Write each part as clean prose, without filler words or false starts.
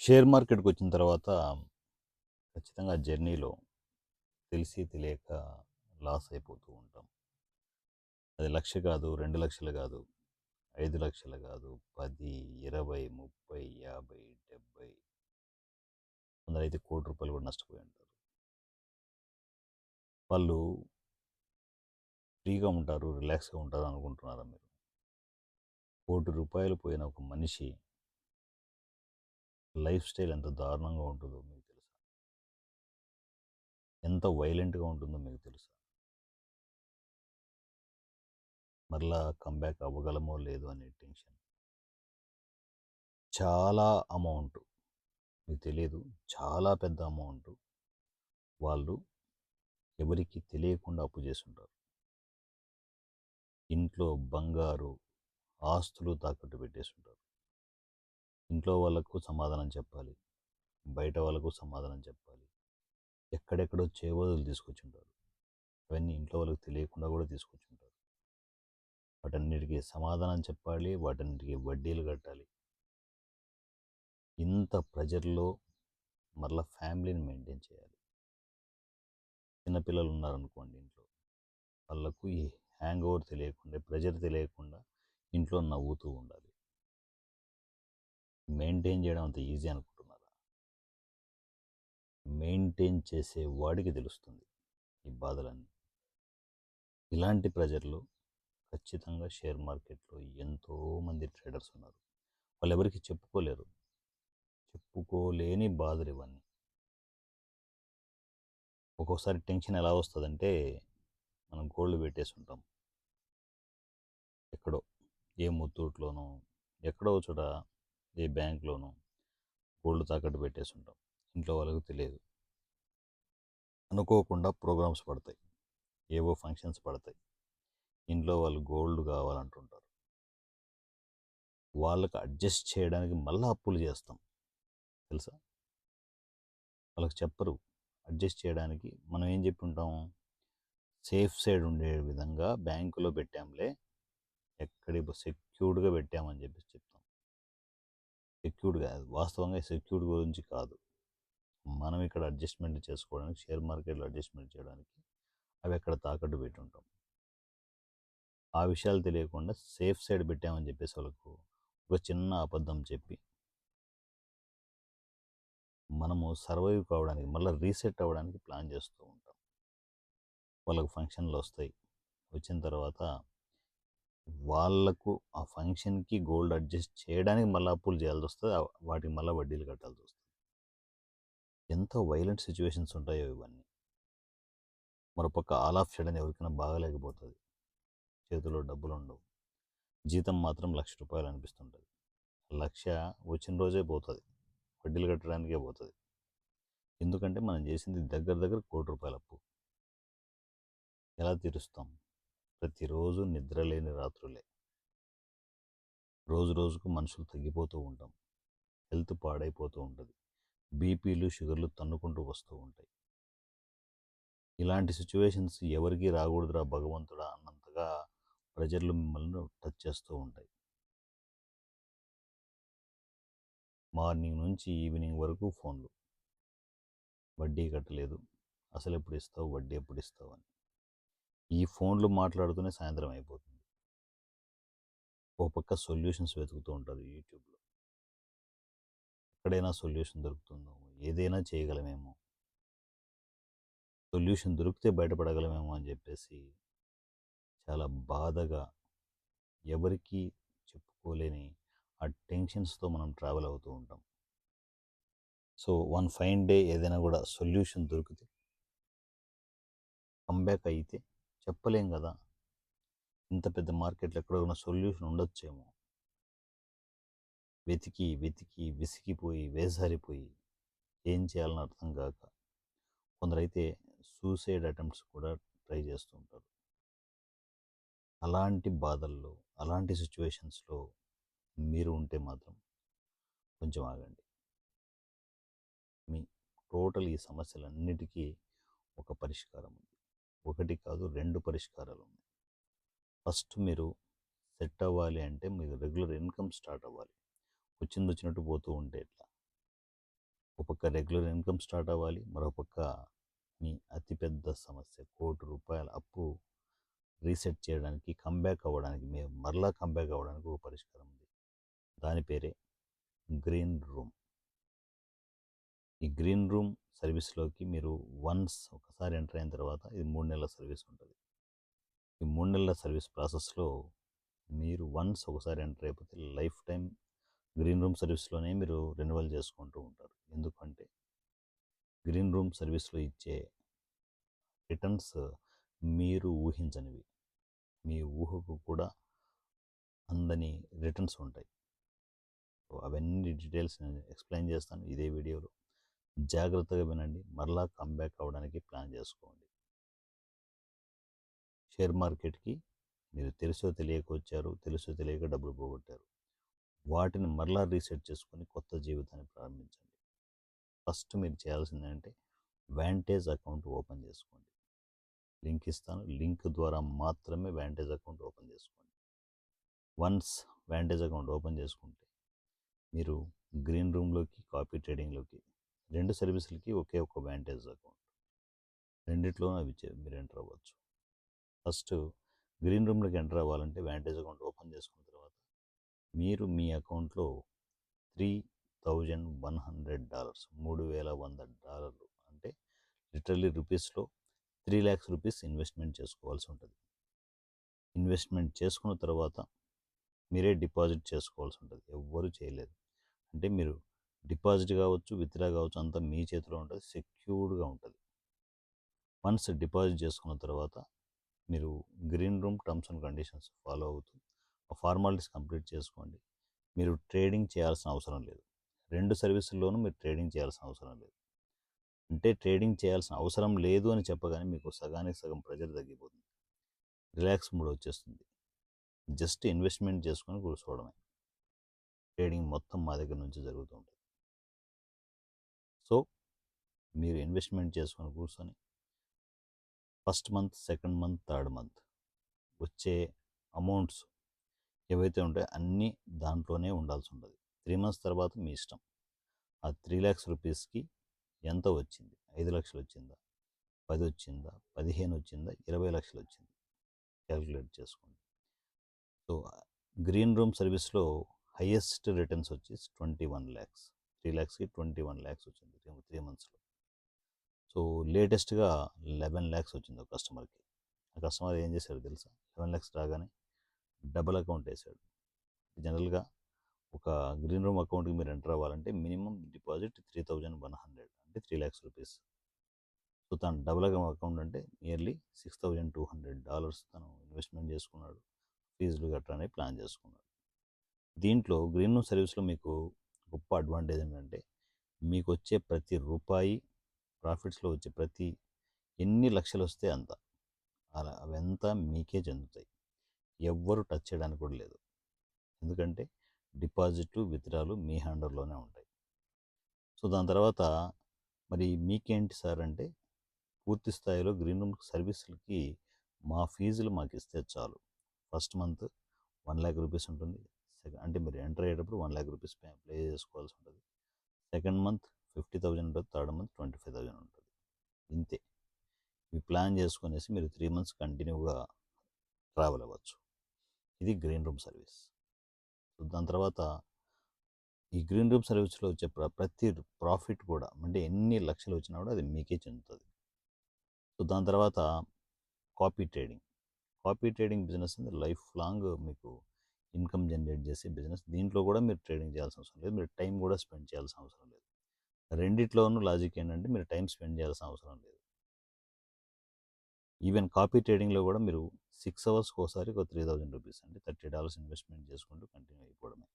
Share మార్కెట్‌కొచ్చిన తర్వాత ఖచ్చితంగా జర్నీలో తెలిసి తెలియక లాస్ అయిపోతూ ఉంటాం. అది 1,00,000 కాదు, 2,00,000 కాదు, 5,00,000 కాదు, 10, 20, 30, 50, 70 కొందరైతే ₹1,00,00,000 కూడా నష్టపోయి ఉంటారు. వాళ్ళు ఫ్రీగా ఉంటారు, రిలాక్స్‌గా ఉంటారు అనుకుంటున్నారా మీరు? ₹1,00,00,000 పోయిన ఒక మనిషి లైఫ్ స్టైల్ ఎంత దారుణంగా ఉంటుందో మీకు తెలుసా? ఎంత వైలెంట్‌గా ఉంటుందో మీకు తెలుసా? మరలా కమ్‌బ్యాక్ అవ్వగలమో లేదో అనే టెన్షన్. చాలా అమౌంట్ మీకు తెలియదు. చాలా పెద్ద అమౌంట్ వాళ్ళు ఎవరికీ తెలియకుండా అప్పు చేసుంటారు. ఇంట్లో బంగారు, ఆస్తులు తాకట్టు పెట్టేసుంటారు. ఇంట్లో వాళ్ళకు సమాధానం చెప్పాలి. బయట వాళ్ళకు సమాధానం చెప్పాలి. ఎక్కడెక్కడో చేబదులు తీసుకొచ్చుంటారు. అవన్నీ ఇంట్లో వాళ్ళకి తెలియకుండా కూడా తీసుకొచ్చుంటారు. వాటన్నిటికీ సమాధానం చెప్పాలి. వాటన్నిటికీ వడ్డీలు కట్టాలి. ఇంత ప్రెజర్‌లో మరలా ఫ్యామిలీని మెయింటైన్ చేయాలి. చిన్నపిల్లలు ఉన్నారనుకోండి ఇంట్లో. వాళ్ళకు ఈ హ్యాంగ్ ఓవర్ తెలియకుండా, ప్రెజర్ తెలియకుండా ఇంట్లో నవ్వుతూ ఉండాలి. మెయింటైన్ చేయడం అంత ఈజీ అనుకుంటున్నారా? మెయింటైన్ చేసే వాడికి తెలుస్తుంది ఈ బాధలన్నీ. ఇలాంటి ప్రెజర్‌లో ఖచ్చితంగా షేర్ మార్కెట్‌లో ఎంతోమంది ట్రేడర్స్ ఉన్నారు. వాళ్ళెవరికీ చెప్పుకోలేరు. చెప్పుకోలేని బాధలు ఇవన్నీ. ఒక్కోసారి టెన్షన్ ఎలా వస్తదంటే, మనం గోల్డ్ పెట్టేసుంటాం. ఎక్కడో ఏ ముత్తూట్‌లోనో, ఎక్కడో ఒక చోట ఏ బ్యాంక్‌లోనో గోల్డ్ తాకట్టు పెట్టేసుంటాం. ఇంట్లో వాళ్ళకి తెలియదు. అనుకోకుండా ప్రోగ్రామ్స్ పడతాయి. ఏవో ఫంక్షన్స్ పడతాయి. ఇంట్లో వాళ్ళు గోల్డ్ కావాలంటుంటారు. వాళ్ళకి అడ్జస్ట్ చేయడానికి మళ్ళా అప్పులు చేస్తాం తెలుసా? వాళ్ళకి చెప్పరు. అడ్జస్ట్ చేయడానికి మనం ఏం చెప్పి ఉంటాం? సేఫ్ సైడ్ ఉండే విధంగా బ్యాంకులో పెట్టాంలే, ఎక్కడి సెక్యూర్డ్‌గా పెట్టామని చెప్పేసి చెప్తాం. సెక్యూర్డ్ కాదు. వాస్తవంగా సెక్యూర్డ్ గురించి కాదు. మనం ఇక్కడ అడ్జస్ట్‌మెంట్ చేసుకోవడానికి, షేర్ మార్కెట్‌లో అడ్జస్ట్‌మెంట్ చేయడానికి అవి అక్కడ తాకట్టు పెట్టుంటాం. ఆ విషయాలు తెలియకుండా సేఫ్ సైడ్ పెట్టామని చెప్పేసి వాళ్ళకు ఒక చిన్న అబద్ధం చెప్పి, మనము సర్వైవ్ కావడానికి, మళ్ళీ రీసెట్ అవ్వడానికి ప్లాన్ చేస్తూ ఉంటాం. వాళ్ళకు ఫంక్షన్‌లు వస్తాయి. వచ్చిన తర్వాత వాళ్ళకు ఆ ఫంక్షన్‌కి గోల్డ్ అడ్జస్ట్ చేయడానికి మళ్ళా అప్పులు చేయాల్సొస్తది. వాటికి మళ్ళా వడ్డీలు కట్టాల్సొస్తది. ఎంతో వైలెంట్ సిట్యుయేషన్స్ ఉంటాయో ఇవన్నీ. మరోపక్క ఆల్ ఆఫ్ సడెన్ ఎవరికైనా బాగాలేకపోతది. చేతిలో డబ్బులుండవు. జీతం మాత్రం ₹1,00,000 అనిపిస్తుంటది. 1,00,000 వచ్చిన రోజే పోతది. వడ్డీలు కట్టడానికే పోతది. ఎందుకంటే మనం చేసింది దగ్గర దగ్గర ₹1,00,00,000 అప్పు. ఎలా తీరుస్తాం? ప్రతిరోజు నిద్రలేని రాత్రులే. రోజు రోజుకు మనుషులు తగ్గిపోతూ ఉంటాం. హెల్త్ పాడైపోతూ ఉంటది. బీపీలు, షుగర్‌లు తన్నుకుంటూ వస్తూ ఉంటాయి. ఇలాంటి సిట్యుయేషన్స్ ఎవరికీ రాకూడదురా భగవంతుడా అన్నంతగా ప్రెజర్‌లు మిమ్మల్ని టచ్ చేస్తూ ఉంటాయి. మార్నింగ్ నుంచి ఈవినింగ్ వరకు ఫోన్‌లు. వడ్డీ కట్టలేదు. అసలెప్పుడు ఇస్తావు? వడ్డీ ఎప్పుడు ఇస్తావు? అని. ఈ ఫోన్‌లు మాట్లాడుతూనే సాయంత్రం అయిపోతుంది. ఓ పక్క సొల్యూషన్స్ వెతుకుతూ ఉంటారు యూట్యూబ్‌లో. ఎక్కడైనా సొల్యూషన్ దొరుకుతుందో, ఏదైనా చేయగలమేమో, సొల్యూషన్ దొరికితే బయటపడగలమేమో అని చెప్పేసి చాలా బాధగా, ఎవరికీ చెప్పుకోలేని ఆ టెన్షన్స్‌తో మనం ట్రావెల్ అవుతూ ఉంటాం. సో, వన్ ఫైన్ డే ఏదైనా కూడా సొల్యూషన్ దొరికితే, కమ్‌బ్యాక్ అయితే చెప్పలేం గదా! ఇంత పెద్ద మార్కెట్‌లో ఎక్కడో ఉన్న సొల్యూషన్ ఉండొచ్చేమో. వెతికి, వెతికి, విసిగిపోయి, వేసారిపోయి, ఏం చేయాలని అర్థం గాక, కొందరైతే సూసైడ్ అటెంప్ట్స్ కూడా ట్రై చేస్తూ ఉంటారు. అలాంటి బాధల్లో, అలాంటి సిట్యుయేషన్స్‌లో మీరు ఉంటే మాత్రం కొంచెం ఆగండి. మీ టోటల్ ఈ సమస్యలన్నిటికీ ఒక పరిష్కారం ఉంది. ఒకటి కాదు 2 పరిష్కారాలున్నాయి. ఫస్ట్ మీరు సెట్ అవ్వాలి అంటే మీకు రెగ్యులర్ ఇన్‌కమ్ స్టార్ట్ అవ్వాలి. వచ్చిందొచ్చినట్టు పోతూ ఉంటే ఎట్లా? ఒక పక్క రెగ్యులర్ ఇన్కమ్ స్టార్ట్ అవ్వాలి, మరోపక్క మీ అతిపెద్ద సమస్య ₹1,00,00,000 అప్పు రీసెట్ చేయడానికి, కంబ్యాక్ అవ్వడానికి, మీరు మరలా కంబ్యాక్ అవ్వడానికి ఒక పరిష్కారం ఉంది. దాని పేరే గ్రీన్ రూమ్. ఈ గ్రీన్ రూమ్ సర్వీస్లోకి మీరు ఒకసారి ఎంటర్ అయిన తర్వాత ఇది 3 నెలల సర్వీస్ ఉంటుంది. ఈ 3 నెలల సర్వీస్ ప్రాసెస్లో మీరు ఒకసారి ఎంటర్ అయిపోతే లైఫ్ టైం గ్రీన్ రూమ్ సర్వీస్లోనే మీరు రెన్యువల్ చేసుకుంటూ ఉంటారు. ఎందుకంటే గ్రీన్ రూమ్ సర్వీస్లో ఇచ్చే రిటర్న్స్ మీరు ఊహించనివి, మీ ఊహకు కూడా అందని రిటర్న్స్ ఉంటాయి. సో అవన్నీ డీటెయిల్స్ నేను ఎక్స్ప్లెయిన్ చేస్తాను ఇదే వీడియోలో. జాగ్రత్తగా వినండి, మరలా కంబ్యాక్ అవ్వడానికి ప్లాన్ చేసుకోండి. షేర్ మార్కెట్కి మీరు తెలుసో తెలియక వచ్చారు, తెలుసో తెలియక డబ్బులు పోగొట్టారు. వాటిని మరలా రీసెట్ చేసుకొని కొత్త జీవితాన్ని ప్రారంభించండి. ఫస్ట్ మీరు చేయాల్సింది ఏంటంటే వ్యాంటేజ్ అకౌంట్ ఓపెన్ చేసుకోండి. లింక్ ఇస్తాను, లింక్ ద్వారా మాత్రమే వ్యాంటేజ్ అకౌంట్ ఓపెన్ చేసుకోండి. వన్స్ వ్యాంటేజ్ అకౌంట్ ఓపెన్ చేసుకుంటే మీరు గ్రీన్ రూమ్లోకి, కాపీ ట్రేడింగ్లోకి, 2 సర్వీసులకి ఒకే ఒక వ్యాంటేజ్ అకౌంట్, రెండిట్లోనూ మీరు ఎంటర్ అవ్వచ్చు. ఫస్ట్ గ్రీన్ రూమ్లోకి ఎంటర్ అవ్వాలంటే వ్యాంటేజ్ అకౌంట్ ఓపెన్ చేసుకున్న తర్వాత మీరు మీ అకౌంట్లో $3,100 $3,100 అంటే లిటరల్లీ రూపీస్లో ₹3,00,000 ఇన్వెస్ట్మెంట్ చేసుకోవాల్సి ఉంటుంది. ఇన్వెస్ట్మెంట్ చేసుకున్న తర్వాత మీరే డిపాజిట్ చేసుకోవాల్సి ఉంటుంది, ఎవ్వరూ చేయలేదు. అంటే మీరు డిపాజిట్ కావచ్చు, విత్డ్రా కావచ్చు, అంతా మీ చేతిలో ఉంటుంది, సెక్యూర్డ్గా ఉంటుంది. వన్స్ డిపాజిట్ చేసుకున్న తర్వాత మీరు green room terms and conditions follow అవుతూ ఆ ఫార్మాలిటీస్ కంప్లీట్ చేసుకోండి. మీరు ట్రేడింగ్ చేయాల్సిన అవసరం లేదు. 2 సర్వీసుల్లోనూ మీరు ట్రేడింగ్ చేయాల్సిన అవసరం లేదు. అంటే ట్రేడింగ్ చేయాల్సిన అవసరం లేదు అని చెప్పగానే మీకు సగానికి సగం ప్రెజర్ తగ్గిపోతుంది, రిలాక్స్ మూడ్ వచ్చేస్తుంది. జస్ట్ ఇన్వెస్ట్మెంట్ చేసుకొని కూర్చోవడమే. ట్రేడింగ్ మొత్తం మా దగ్గర నుంచి జరుగుతూ ఉంటుంది. సో మీరు ఇన్వెస్ట్మెంట్ చేసుకొని కూర్చొని first month, second month, third month వచ్చే అమౌంట్స్ ఏవైతే ఉంటాయో అన్నీ దాంట్లోనే ఉండాల్సి ఉంటుంది. 3 మంత్స్ తర్వాత మీ ఇష్టం. ఆ ₹3,00,000కి ఎంత వచ్చింది? 5 లక్షలు వచ్చిందా, 10 వచ్చిందా, 15 వచ్చిందా, 20 లక్షలు వచ్చింది, క్యాలిక్యులేట్ చేసుకోండి. సో గ్రీన్ రూమ్ సర్వీస్లో హైయెస్ట్ రిటర్న్స్ వచ్చి 21 ల్యాక్స్, 3 ల్యాక్స్కి 21 ల్యాక్స్ వచ్చింది 3 మంత్స్లో. సో లేటెస్ట్గా 11 ల్యాక్స్ వచ్చింది ఒక కస్టమర్కి. ఆ కస్టమర్ ఏం చేశాడు తెలుసా? 11 ల్యాక్స్ రాగానే డబుల్ అకౌంట్ వేసాడు. జనరల్గా ఒక గ్రీన్ రూమ్ అకౌంట్కి మీరు ఎంటర్ అవ్వాలంటే మినిమం డిపాజిట్ 3,100 అంటే ₹3,00,000. సో తను డబుల్ అకౌంట్ అంటే నియర్లీ $6,200 తను ఇన్వెస్ట్మెంట్ చేసుకున్నాడు, ఫీజులు గట్రా ప్లాన్ చేసుకున్నాడు. దీంట్లో గ్రీన్ రూమ్ సర్వీస్లో మీకు గొప్ప అడ్వాంటేజ్ ఏంటంటే మీకు వచ్చే ప్రతి రూపాయి, ప్రాఫిట్స్లో వచ్చే ఎన్ని లక్షలు వస్తే అంత, అలా అవంతా మీకే చెందుతాయి. ఎవ్వరు టచ్ చేయడానికి కూడా లేదు. ఎందుకంటే డిపాజిట్లు, విత్డ్రాలు మీ హ్యాండర్లోనే ఉంటాయి. సో దాని తర్వాత మరి మీకేంటి సార్ అంటే పూర్తి స్థాయిలో గ్రీన్ రూమ్ సర్వీసులకి మా ఫీజులు మాకు ఇస్తే చాలు. ఫస్ట్ మంత్ ₹1,00,000 ఉంటుంది. అంటే మీరు ఎంటర్ అయ్యేటప్పుడు ₹1,00,000 ప్లే చేసుకోవాల్సి ఉంటుంది. సెకండ్ మంత్ 50,000 ఉంటుంది, థర్డ్ మంత్ 25,000 ఉంటుంది. ఇంతే. ఇవి ప్లాన్ చేసుకునేసి మీరు 3 మంత్స్ కంటిన్యూగా ట్రావెల్ అవ్వచ్చు. ఇది గ్రీన్ రూమ్ సర్వీస్. సో దాని తర్వాత ఈ గ్రీన్ రూమ్ సర్వీస్లో వచ్చే ప్రతి ప్రాఫిట్ కూడా అంటే ఎన్ని లక్షలు వచ్చినా కూడా అది మీకే చెందుతుంది. సో దాని తర్వాత copy trading. Copy trading business అనేది లైఫ్ లాంగ్ మీకు ఇన్కమ్ జనరేట్ చేసే బిజినెస్. దీంట్లో కూడా మీరు ట్రేడింగ్ చేయాల్సిన అవసరం లేదు, మీరు టైం కూడా స్పెండ్ చేయాల్సిన అవసరం లేదు. రెండిట్లోనూ లాజిక్ ఏంటంటే మీరు టైం స్పెండ్ చేయాల్సిన అవసరం లేదు. ఈవెన్ కాపీ ట్రేడింగ్లో కూడా మీరు 6 అవర్స్కి ఒకసారి ఒక ₹3,000 అంటే $30 ఇన్వెస్ట్మెంట్ చేసుకుంటూ కంటిన్యూ అయిపోవడమే.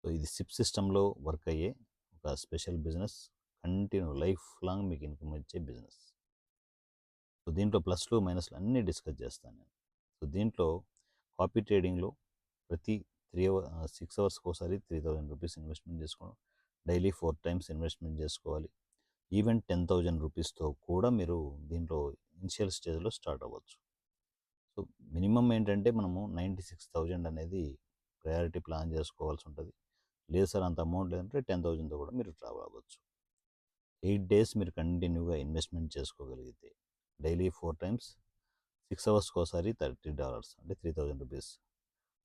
సో ఇది సిప్ సిస్టంలో వర్క్ అయ్యే ఒక special business, continue life long మీకు ఇన్కమ్ ఇచ్చే బిజినెస్. సో దీంట్లో ప్లస్లు మైనస్లు అన్నీ డిస్కస్ చేస్తాను నేను. సో దీంట్లో కాపీ ట్రేడింగ్లో ప్రతి 6 అవర్స్కి ఒకసారి ₹3,000 ఇన్వెస్ట్మెంట్ చేసుకోవడం, డైలీ 4 టైమ్స్ ఇన్వెస్ట్మెంట్ చేసుకోవాలి. ఈవెన్ ₹10,000తో కూడా మీరు దీంట్లో ఇనిషియల్ స్టేజ్లో స్టార్ట్ అవ్వచ్చు. సో మినిమం ఏంటంటే మనము 96,000 అనేది ప్రయారిటీ ప్లాన్ చేసుకోవాల్సి ఉంటుంది. లేదు సార్ అంత అమౌంట్ లేదంటే 10,000తో కూడా మీరు ట్రావెల్ అవ్వచ్చు. 8 డేస్ మీరు కంటిన్యూగా ఇన్వెస్ట్మెంట్ చేసుకోగలిగితే డైలీ 4 టైమ్స్ 6 అవర్స్కి ఒకసారి $30 అంటే ₹3,000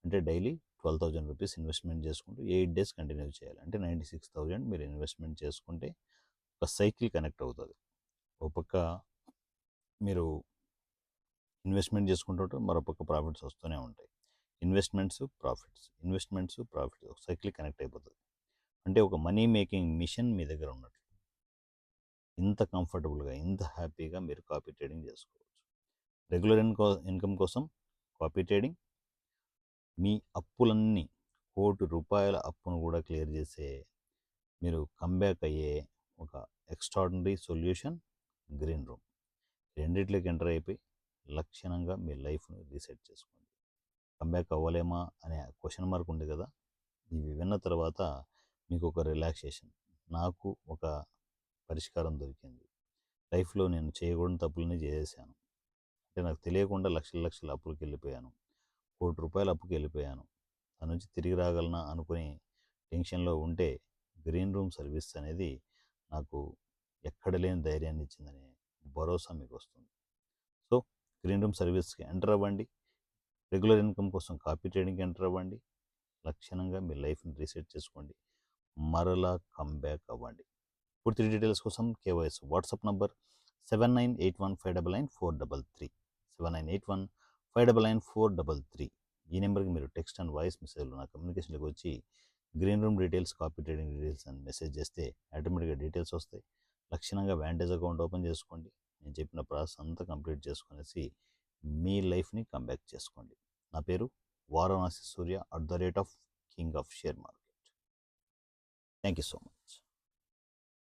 అంటే డైలీ ₹12,000 ఇన్వెస్ట్మెంట్ చేసుకుంటూ 8 డేస్ కంటిన్యూ చేయాలి. అంటే 96,000 మీరు ఇన్వెస్ట్మెంట్ చేసుకుంటే ఒక సైకిల్ కనెక్ట్ అవుతుంది. ఒక పక్క మీరు ఇన్వెస్ట్మెంట్ చేసుకుంటుంటే మరోపక్క ప్రాఫిట్స్ వస్తూనే ఉంటాయి. ఇన్వెస్ట్మెంట్స్ ప్రాఫిట్స్ ఒక సైకిల్ కనెక్ట్ అయిపోతుంది. అంటే ఒక మనీ మేకింగ్ మిషన్ మీ దగ్గర ఉన్నట్లు. ఇంత కంఫర్టబుల్గా ఇంత హ్యాపీగా మీరు కాపీ ట్రేడింగ్ చేసుకోవచ్చు. రెగ్యులర్ ఇన్కమ్ కోసం కాపీ ట్రేడింగ్ మీ అప్పులన్నీ ₹1,00,00,000 అప్పును కూడా క్లియర్ చేసే మీరు కంబ్యాక్ అయ్యే ఒక ఎక్స్ట్రాడినరీ సొల్యూషన్ గ్రీన్ రూమ్. రెండిట్లోకి ఎంటర్ అయిపోయి లక్షణంగా మీ లైఫ్ని రీసెట్ చేసుకోండి. కంబ్యాక్ అవ్వలేమా అనే క్వశ్చన్ మార్క్ ఉంది కదా, ఇవి విన్న తర్వాత మీకు ఒక రిలాక్సేషన్, నాకు ఒక పరిష్కారం దొరికింది. లైఫ్లో నేను చేయకూడని తప్పులని చేసేసాను. అంటే నాకు తెలియకుండా లక్షల అప్పులకి వెళ్ళిపోయాను. ₹1,00,00,000 అప్పుకి వెళ్ళిపోయాను. దాని నుంచి తిరిగి రాగలనా అనుకుని టెన్షన్లో ఉంటే గ్రీన్ రూమ్ సర్వీస్ అనేది నాకు ఎక్కడ లేని ధైర్యాన్ని ఇచ్చిందనే భరోసా మీకు వస్తుంది. సో గ్రీన్ రూమ్ సర్వీస్కి ఎంటర్ అవ్వండి. రెగ్యులర్ ఇన్కమ్ కోసం కాపీ ట్రేడింగ్కి ఎంటర్ అవ్వండి. లక్షణంగా మీ లైఫ్ని రీసెట్ చేసుకోండి. మరలా కంబ్యాక్ అవ్వండి. పూర్తి డీటెయిల్స్ కోసం కేవైఎస్ వాట్సాప్ నంబర్ 7981599433 7981599433. ఈ నెంబర్కి మీరు టెక్స్ట్ అండ్ వాయిస్ మెసేజ్లో నా కమ్యూనికేషన్లోకి వచ్చి green room details, copy trading details అని మెసేజ్ చేస్తే ఆటోమేటిక్గా డీటెయిల్స్ వస్తాయి. లక్షణంగా వ్యాంటేజ్ అకౌంట్ ఓపెన్ చేసుకోండి. నేను చెప్పిన ప్రాసెస్ అంతా కంప్లీట్ చేసుకునేసి మీ లైఫ్ని కంబ్యాక్ చేసుకోండి. నా పేరు వారణాసి సూర్య @king of share market. Thank you so much.